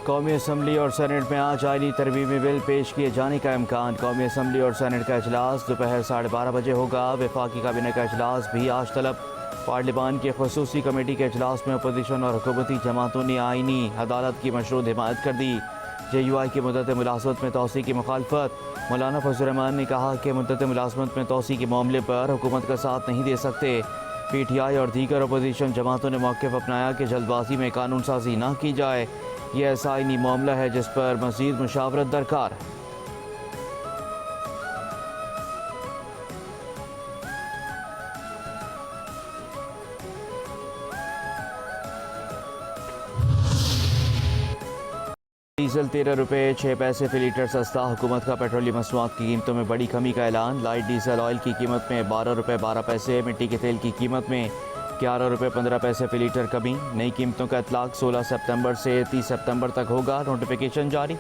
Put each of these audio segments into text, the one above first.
कौमी असम्बली और सेनेट में आज आईनी तरमीमी बिल पेश किए जाने का इम्कान। कौमी असम्बली और सेनेट का इजलास दोपहर 12:30 बजे होगा। वफाकी काबीना का इजलास भी आज तलब। पार्लियामान की खसूसी कमेटी के इजलास में अपोजिशन और हुकूमती जमातों ने आईनी अदालत की मशरूत हिमायत कर दी। JUI की मुद्दत मुलाजमत में तोसी की मुखालफत। मौलाना फजल रहमान ने कहा कि मुद्दत मुलाजमत में तोसी के मामले पर हुकूमत का साथ नहीं दे सकते। PTI और दीगर अपोजिशन जमातों ने मौक़िफ़ अपनाया कि जल्दबाजी में कानून साजी ना की जाए। यह ऐसा आईनी मामला है जिस पर मज़ीद मुशावरत दरकार है। डीजल 13 रुपये 6 पैसे फी लीटर सस्ता। हुकूमत का पेट्रोलियम मसनूआत की कीमतों में बड़ी कमी का ऐलान। लाइट डीजल ऑयल की कीमत में 12 रुपये 12 पैसे, मिट्टी के तेल की कीमत में 11 रुपये 15 पैसे फी लीटर कमी। नई कीमतों का इतलाक 16 सितंबर से 30 सितंबर तक होगा। नोटिफिकेशन जारी।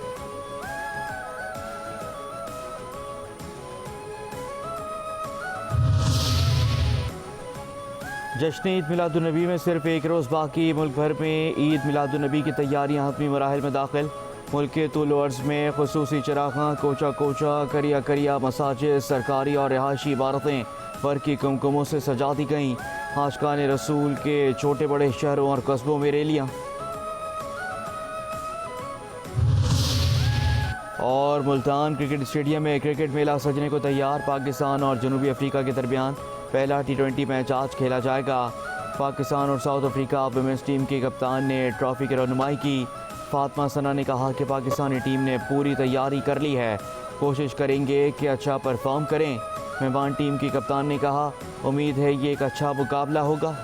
जश्न ईद मिलादुन्नबी में सिर्फ एक रोज़ बाकी। मुल्क भर में ईद मिलादुन्नबी की तैयारियां हतमी मराहिल में दाखिल। मुल्क के तुल अर्ज़ में खुसूसी चरागां, कोचा कोचा, करिया करिया मसाजिद, सरकारी और रिहायशी इमारतें बरकी कुमकुमों से सजा दी गईं। आशिकान रसूल के छोटे बड़े शहरों और कस्बों में रैलियाँ। और मुल्तान क्रिकेट स्टेडियम में क्रिकेट मेला सजने को तैयार। पाकिस्तान और जनूबी अफ्रीका के दरमियान पहला T20 मैच आज खेला जाएगा। पाकिस्तान और साउथ अफ्रीका वुमेंस टीम के कप्तान ने ट्रॉफी की रहनुमाई की। फातिमा सना ने कहा कि पाकिस्तानी टीम ने पूरी तैयारी कर ली है, कोशिश करेंगे कि अच्छा परफॉर्म करें। मेहमान टीम की कप्तान ने कहा, उम्मीद है ये एक अच्छा मुकाबला होगा।